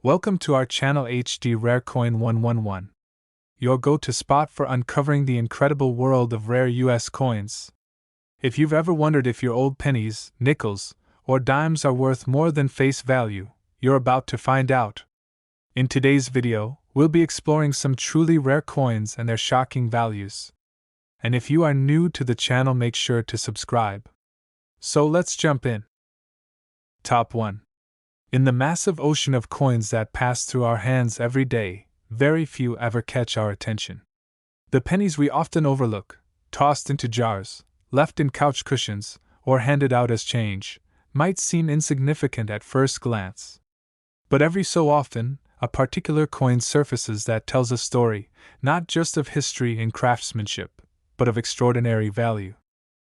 Welcome to our channel HD Rare Coin 111, your go-to spot for uncovering the incredible world of rare US coins. If you've ever wondered if your old pennies, nickels, or dimes are worth more than face value, you're about to find out. In today's video, we'll be exploring some truly rare coins and their shocking values. And if you are new to the channel, make sure to subscribe. So let's jump in. Top 1. In the massive ocean of coins that pass through our hands every day, very few ever catch our attention. The pennies we often overlook, tossed into jars, left in couch cushions, or handed out as change, might seem insignificant at first glance. But every so often, a particular coin surfaces that tells a story, not just of history and craftsmanship, but of extraordinary value.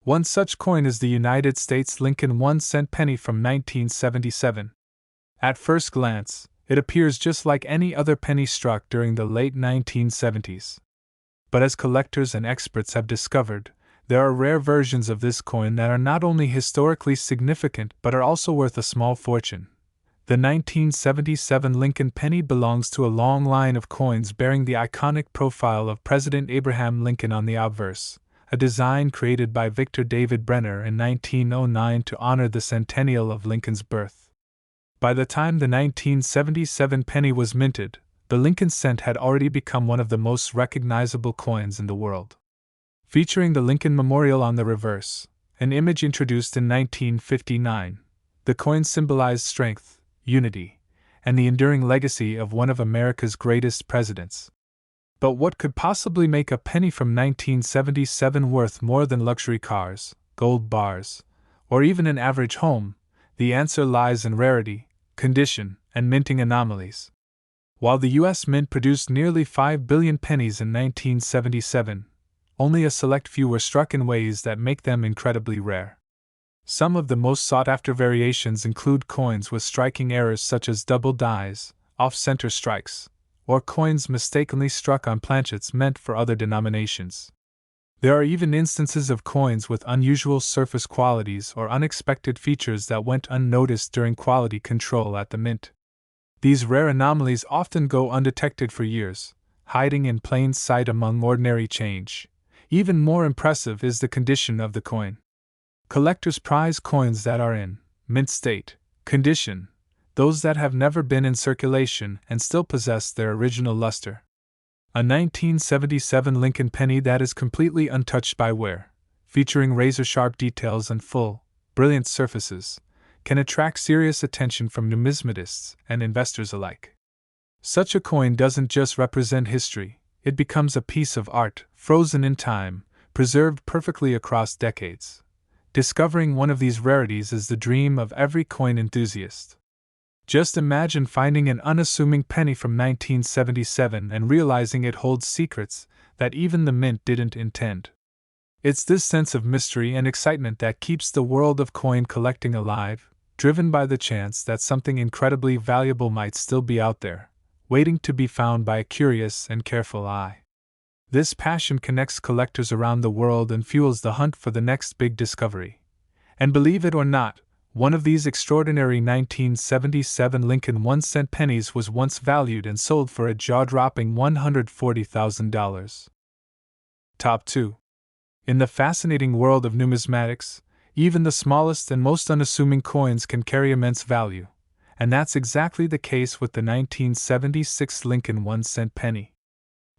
One such coin is the United States Lincoln 1-cent penny from 1977. At first glance, it appears just like any other penny struck during the late 1970s. But as collectors and experts have discovered, there are rare versions of this coin that are not only historically significant but are also worth a small fortune. The 1977 Lincoln penny belongs to a long line of coins bearing the iconic profile of President Abraham Lincoln on the obverse, a design created by Victor David Brenner in 1909 to honor the centennial of Lincoln's birth. By the time the 1977 penny was minted, the Lincoln cent had already become one of the most recognizable coins in the world. Featuring the Lincoln Memorial on the reverse, an image introduced in 1959, the coin symbolized strength, unity, and the enduring legacy of one of America's greatest presidents. But what could possibly make a penny from 1977 worth more than luxury cars, gold bars, or even an average home? The answer lies in rarity, condition, and minting anomalies. While the U.S. Mint produced nearly 5 billion pennies in 1977, only a select few were struck in ways that make them incredibly rare. Some of the most sought-after variations include coins with striking errors such as double dies, off-center strikes, or coins mistakenly struck on planchets meant for other denominations. There are even instances of coins with unusual surface qualities or unexpected features that went unnoticed during quality control at the mint. These rare anomalies often go undetected for years, hiding in plain sight among ordinary change. Even more impressive is the condition of the coin. Collectors prize coins that are in mint state condition, those that have never been in circulation and still possess their original luster. A 1977 Lincoln penny that is completely untouched by wear, featuring razor-sharp details and full, brilliant surfaces, can attract serious attention from numismatists and investors alike. Such a coin doesn't just represent history, it becomes a piece of art, frozen in time, preserved perfectly across decades. Discovering one of these rarities is the dream of every coin enthusiast. Just imagine finding an unassuming penny from 1977 and realizing it holds secrets that even the mint didn't intend. It's this sense of mystery and excitement that keeps the world of coin collecting alive, driven by the chance that something incredibly valuable might still be out there, waiting to be found by a curious and careful eye. This passion connects collectors around the world and fuels the hunt for the next big discovery. And believe it or not, one of these extraordinary 1977 Lincoln 1-cent pennies was once valued and sold for a jaw-dropping $140,000. Top 2. In the fascinating world of numismatics, even the smallest and most unassuming coins can carry immense value, and that's exactly the case with the 1976 Lincoln 1-cent penny.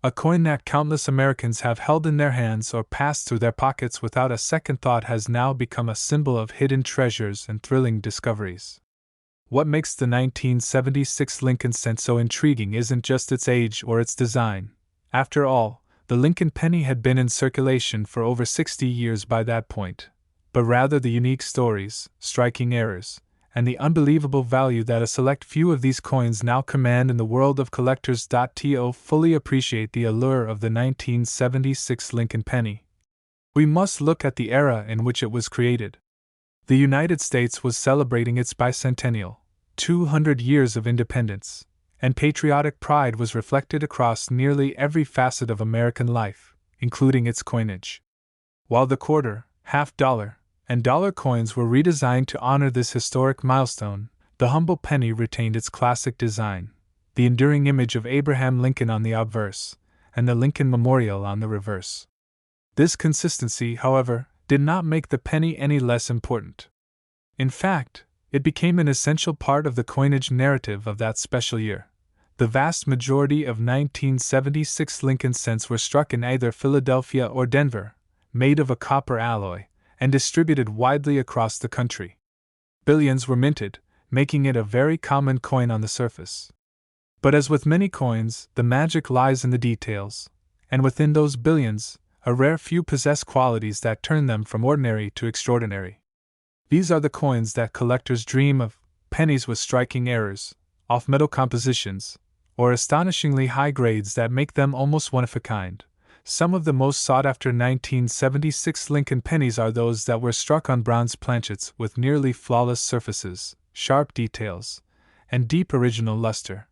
A coin that countless Americans have held in their hands or passed through their pockets without a second thought has now become a symbol of hidden treasures and thrilling discoveries. What makes the 1976 Lincoln cent so intriguing isn't just its age or its design. After all, the Lincoln penny had been in circulation for over 60 years by that point, but rather the unique stories, striking errors, and the unbelievable value that a select few of these coins now command in the world of collectors. To fully appreciate the allure of the 1976 Lincoln penny, we must look at the era in which it was created. The United States was celebrating its bicentennial, 200 years of independence, and patriotic pride was reflected across nearly every facet of American life, including its coinage. While the quarter, half dollar, and dollar coins were redesigned to honor this historic milestone, The humble penny retained its classic design, the enduring image of Abraham Lincoln on the obverse, and the Lincoln Memorial on the reverse. This consistency, however, did not make the penny any less important. In fact, it became an essential part of the coinage narrative of that special year. The vast majority of 1976 Lincoln cents were struck in either Philadelphia or Denver, made of a copper alloy, and distributed widely across the country. Billions were minted, making it a very common coin on the surface. But as with many coins, the magic lies in the details, and within those billions, a rare few possess qualities that turn them from ordinary to extraordinary. These are the coins that collectors dream of, pennies with striking errors, off-metal compositions, or astonishingly high grades that make them almost one of a kind. Some of the most sought-after 1976 Lincoln pennies are those that were struck on bronze planchets with nearly flawless surfaces, sharp details, and deep original luster.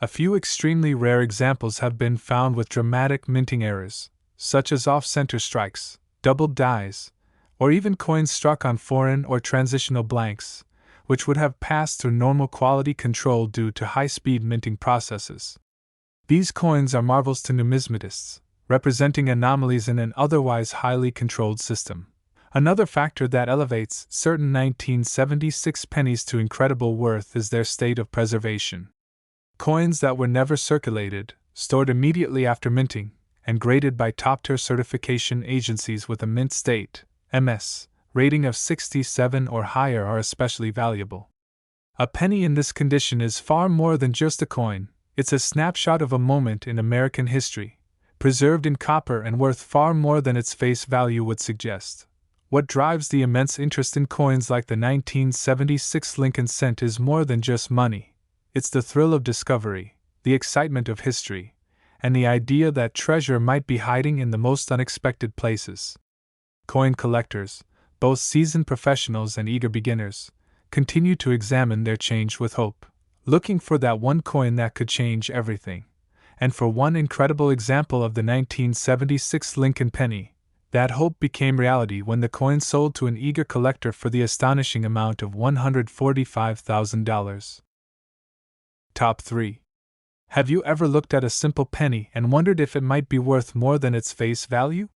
A few extremely rare examples have been found with dramatic minting errors, such as off-center strikes, doubled dies, or even coins struck on foreign or transitional blanks, which would have passed through normal quality control due to high-speed minting processes. These coins are marvels to numismatists, representing anomalies in an otherwise highly controlled system. Another factor that elevates certain 1976 pennies to incredible worth is their state of preservation. Coins that were never circulated, stored immediately after minting, and graded by top-tier certification agencies with a mint state (MS) rating of 67 or higher are especially valuable. A penny in this condition is far more than just a coin, it's a snapshot of a moment in American history, preserved in copper and worth far more than its face value would suggest. What drives the immense interest in coins like the 1976 Lincoln cent is more than just money. It's the thrill of discovery, the excitement of history, and the idea that treasure might be hiding in the most unexpected places. Coin collectors, both seasoned professionals and eager beginners, continue to examine their change with hope, looking for that one coin that could change everything. And for one incredible example of the 1976 Lincoln penny, that hope became reality when the coin sold to an eager collector for the astonishing amount of $145,000. Top 3. Have you ever looked at a simple penny and wondered if it might be worth more than its face value?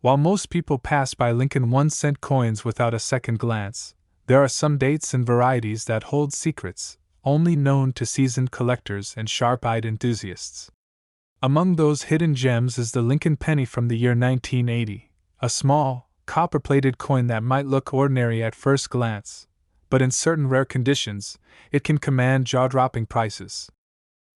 While most people pass by Lincoln 1-cent coins without a second glance, there are some dates and varieties that hold secrets, only known to seasoned collectors and sharp-eyed enthusiasts. Among those hidden gems is the Lincoln penny from the year 1980, a small, copper-plated coin that might look ordinary at first glance, but in certain rare conditions, it can command jaw-dropping prices.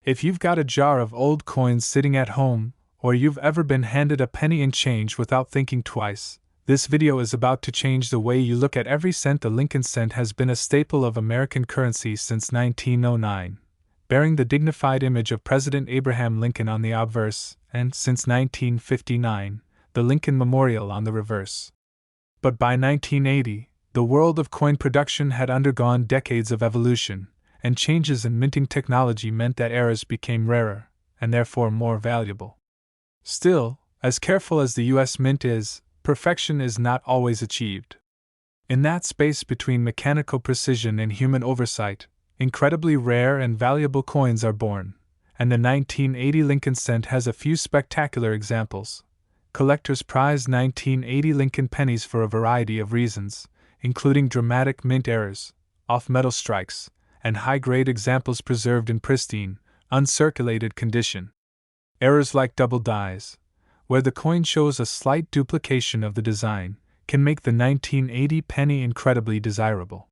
If you've got a jar of old coins sitting at home, or you've ever been handed a penny in change without thinking twice, this video is about to change the way you look at every cent. The Lincoln cent has been a staple of American currency since 1909, bearing the dignified image of President Abraham Lincoln on the obverse, and, since 1959, the Lincoln Memorial on the reverse. But by 1980, the world of coin production had undergone decades of evolution, and changes in minting technology meant that errors became rarer, and therefore more valuable. Still, as careful as the U.S. Mint is, perfection is not always achieved. In that space between mechanical precision and human oversight, incredibly rare and valuable coins are born, and the 1980 Lincoln cent has a few spectacular examples. Collectors prize 1980 Lincoln pennies for a variety of reasons, including dramatic mint errors, off-metal strikes, and high-grade examples preserved in pristine, uncirculated condition. Errors like double dies, where the coin shows a slight duplication of the design, can make the 1980 penny incredibly desirable.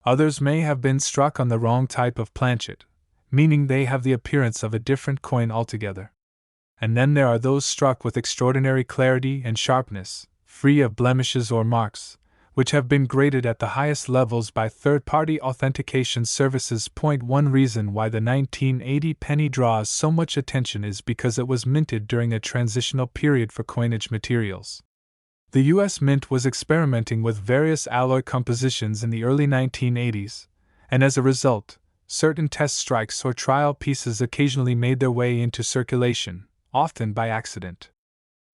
Others may have been struck on the wrong type of planchet, meaning they have the appearance of a different coin altogether. And then there are those struck with extraordinary clarity and sharpness, free of blemishes or marks, which have been graded at the highest levels by third-party authentication services. One reason why the 1980 penny draws so much attention is because it was minted during a transitional period for coinage materials. The U.S. Mint was experimenting with various alloy compositions in the early 1980s, and as a result, certain test strikes or trial pieces occasionally made their way into circulation, often by accident.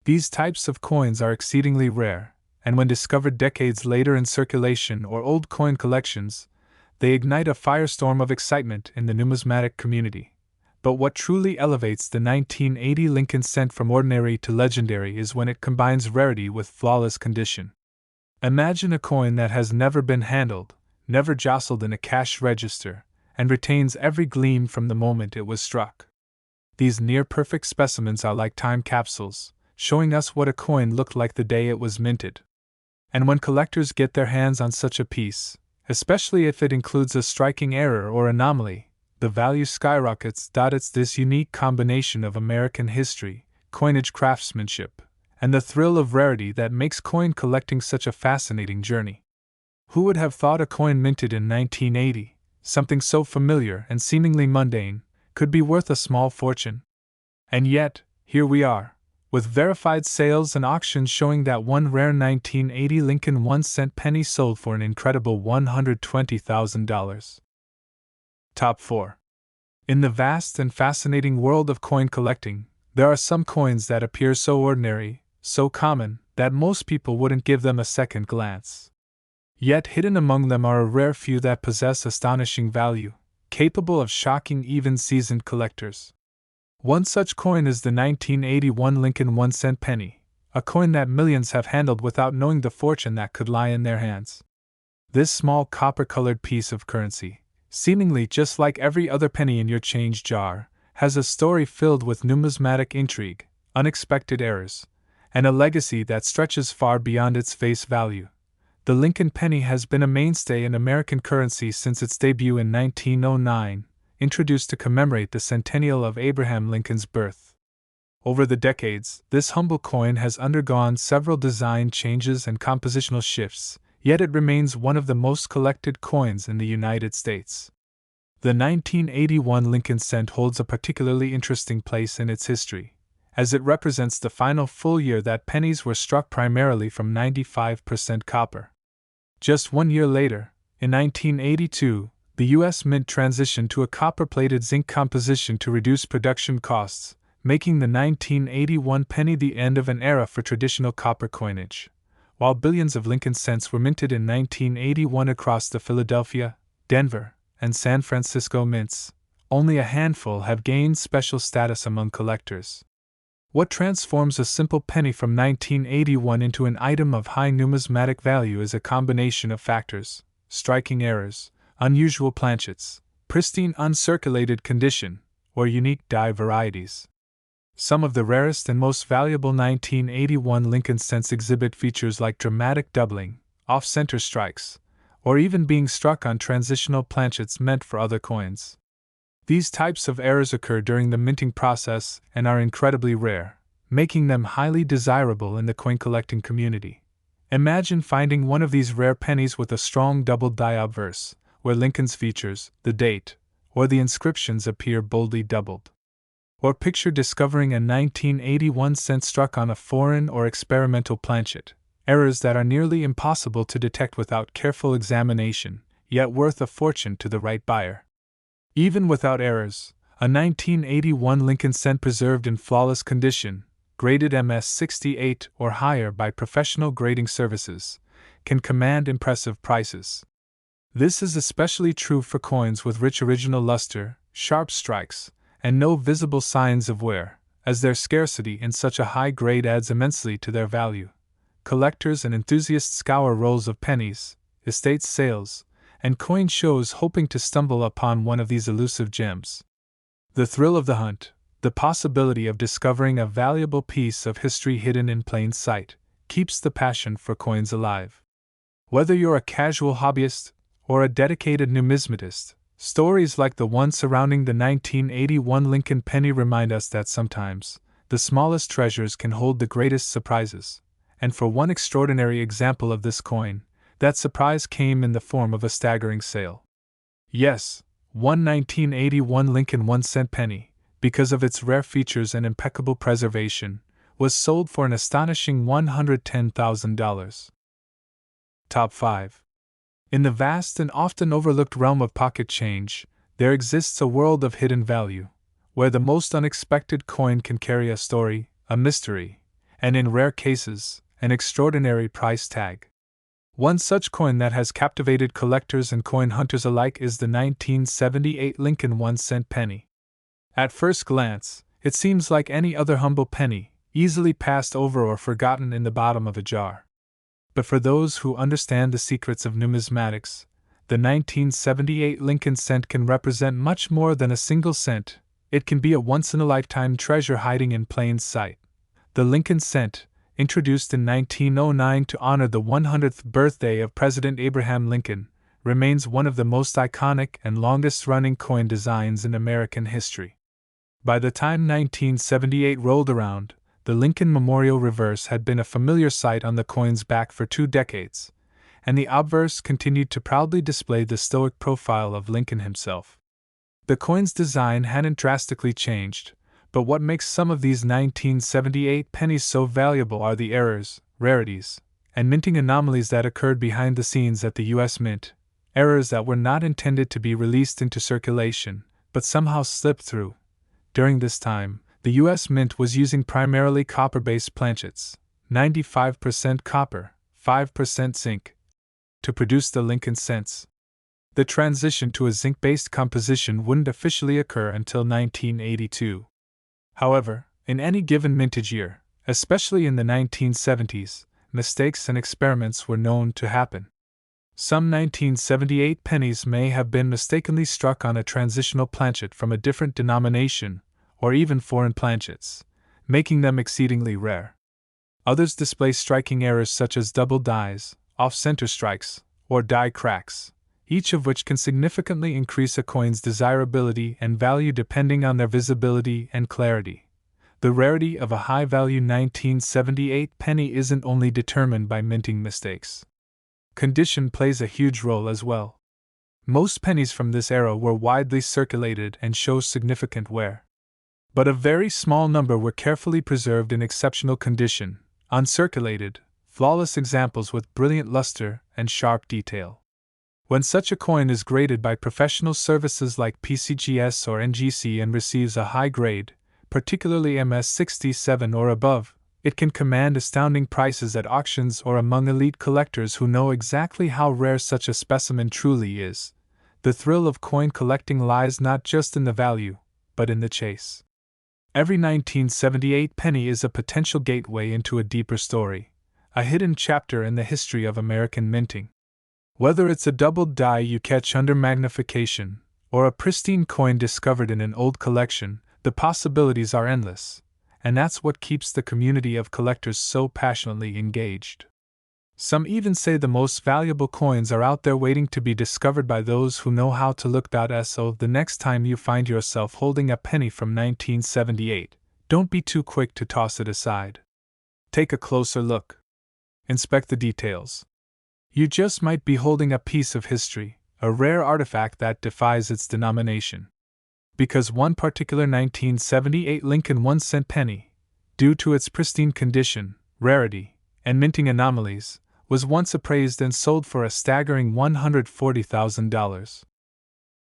These types of coins are exceedingly rare, and when discovered decades later in circulation or old coin collections, They ignite a firestorm of excitement in the numismatic community. But what truly elevates the 1980 Lincoln cent from ordinary to legendary is when it combines rarity with flawless condition. Imagine a coin that has never been handled, never jostled in a cash register, and retains every gleam from the moment it was struck. These near-perfect specimens are like time capsules, showing us what a coin looked like the day it was minted. And when collectors get their hands on such a piece, especially if it includes a striking error or anomaly, the value skyrockets. It's this unique combination of American history, coinage craftsmanship, and the thrill of rarity that makes coin collecting such a fascinating journey. Who would have thought a coin minted in 1980, something so familiar and seemingly mundane, could be worth a small fortune? And yet, here we are, with verified sales and auctions showing that one rare 1980 Lincoln 1-cent penny sold for an incredible $120,000. Top 4. In the vast and fascinating world of coin collecting, there are some coins that appear so ordinary, so common, that most people wouldn't give them a second glance. Yet hidden among them are a rare few that possess astonishing value, capable of shocking even seasoned collectors. One such coin is the 1981 Lincoln 1-cent penny, a coin that millions have handled without knowing the fortune that could lie in their hands. This small copper-colored piece of currency, seemingly just like every other penny in your change jar, has a story filled with numismatic intrigue, unexpected errors, and a legacy that stretches far beyond its face value. The Lincoln penny has been a mainstay in American currency since its debut in 1909, introduced to commemorate the centennial of Abraham Lincoln's birth. Over the decades, this humble coin has undergone several design changes and compositional shifts, yet it remains one of the most collected coins in the United States. The 1981 Lincoln cent holds a particularly interesting place in its history, as it represents the final full year that pennies were struck primarily from 95% copper. Just 1 year later, in 1982, the U.S. Mint transitioned to a copper-plated zinc composition to reduce production costs, making the 1981 penny the end of an era for traditional copper coinage. While billions of Lincoln cents were minted in 1981 across the Philadelphia, Denver, and San Francisco mints, only a handful have gained special status among collectors. What transforms a simple penny from 1981 into an item of high numismatic value is a combination of factors: striking errors, unusual planchets, pristine uncirculated condition, or unique die varieties. Some of the rarest and most valuable 1981 Lincoln cents exhibit features like dramatic doubling, off-center strikes, or even being struck on transitional planchets meant for other coins. These types of errors occur during the minting process and are incredibly rare, making them highly desirable in the coin collecting community. Imagine finding one of these rare pennies with a strong double die obverse, where Lincoln's features, the date, or the inscriptions appear boldly doubled. Or picture discovering a 1981 cent struck on a foreign or experimental planchet, errors that are nearly impossible to detect without careful examination, yet worth a fortune to the right buyer. Even without errors, a 1981 Lincoln cent preserved in flawless condition, graded MS-68 or higher by professional grading services, can command impressive prices. This is especially true for coins with rich original luster, sharp strikes, and no visible signs of wear, as their scarcity in such a high grade adds immensely to their value. Collectors and enthusiasts scour rolls of pennies, estate sales, and coin shows hoping to stumble upon one of these elusive gems. The thrill of the hunt, the possibility of discovering a valuable piece of history hidden in plain sight, keeps the passion for coins alive. Whether you're a casual hobbyist or a dedicated numismatist, stories like the one surrounding the 1981 Lincoln penny remind us that sometimes the smallest treasures can hold the greatest surprises. And for one extraordinary example of this coin, that surprise came in the form of a staggering sale. Yes, one 1981 Lincoln 1-cent penny, because of its rare features and impeccable preservation, was sold for an astonishing $110,000. Top 5. In the vast and often overlooked realm of pocket change, there exists a world of hidden value, where the most unexpected coin can carry a story, a mystery, and in rare cases, an extraordinary price tag. One such coin that has captivated collectors and coin hunters alike is the 1978 Lincoln 1-cent penny. At first glance, it seems like any other humble penny, easily passed over or forgotten in the bottom of a jar. But for those who understand the secrets of numismatics, the 1978 Lincoln cent can represent much more than a single cent. It can be a once-in-a-lifetime treasure hiding in plain sight. The Lincoln cent, introduced in 1909 to honor the 100th birthday of President Abraham Lincoln, remains one of the most iconic and longest-running coin designs in American history. By the time 1978 rolled around, the Lincoln Memorial reverse had been a familiar sight on the coin's back for 2 decades, and the obverse continued to proudly display the stoic profile of Lincoln himself. The coin's design hadn't drastically changed, but what makes some of these 1978 pennies so valuable are the errors, rarities, and minting anomalies that occurred behind the scenes at the U.S. Mint, errors that were not intended to be released into circulation, but somehow slipped through. During this time, the U.S. Mint was using primarily copper-based planchets, 95% copper, 5% zinc, to produce the Lincoln cents. The transition to a zinc-based composition wouldn't officially occur until 1982. However, in any given mintage year, especially in the 1970s, mistakes and experiments were known to happen. Some 1978 pennies may have been mistakenly struck on a transitional planchet from a different denomination, or even foreign planchets, making them exceedingly rare. Others display striking errors such as double dies, off-center strikes, or die cracks, each of which can significantly increase a coin's desirability and value depending on their visibility and clarity. The rarity of a high-value 1978 penny isn't only determined by minting mistakes. Condition plays a huge role as well. Most pennies from this era were widely circulated and show significant wear. But a very small number were carefully preserved in exceptional condition, uncirculated, flawless examples with brilliant luster and sharp detail. When such a coin is graded by professional services like PCGS or NGC and receives a high grade, particularly MS67 or above, it can command astounding prices at auctions or among elite collectors who know exactly how rare such a specimen truly is. The thrill of coin collecting lies not just in the value, but in the chase. Every 1978 penny is a potential gateway into a deeper story, a hidden chapter in the history of American minting. Whether it's a doubled die you catch under magnification, or a pristine coin discovered in an old collection, the possibilities are endless, and that's what keeps the community of collectors so passionately engaged. Some even say the most valuable coins are out there waiting to be discovered by those who know how to look. So the next time you find yourself holding a penny from 1978, don't be too quick to toss it aside. Take a closer look. Inspect the details. You just might be holding a piece of history, a rare artifact that defies its denomination. Because one particular 1978 Lincoln 1-cent penny, due to its pristine condition, rarity, and minting anomalies, was once appraised and sold for a staggering $140,000.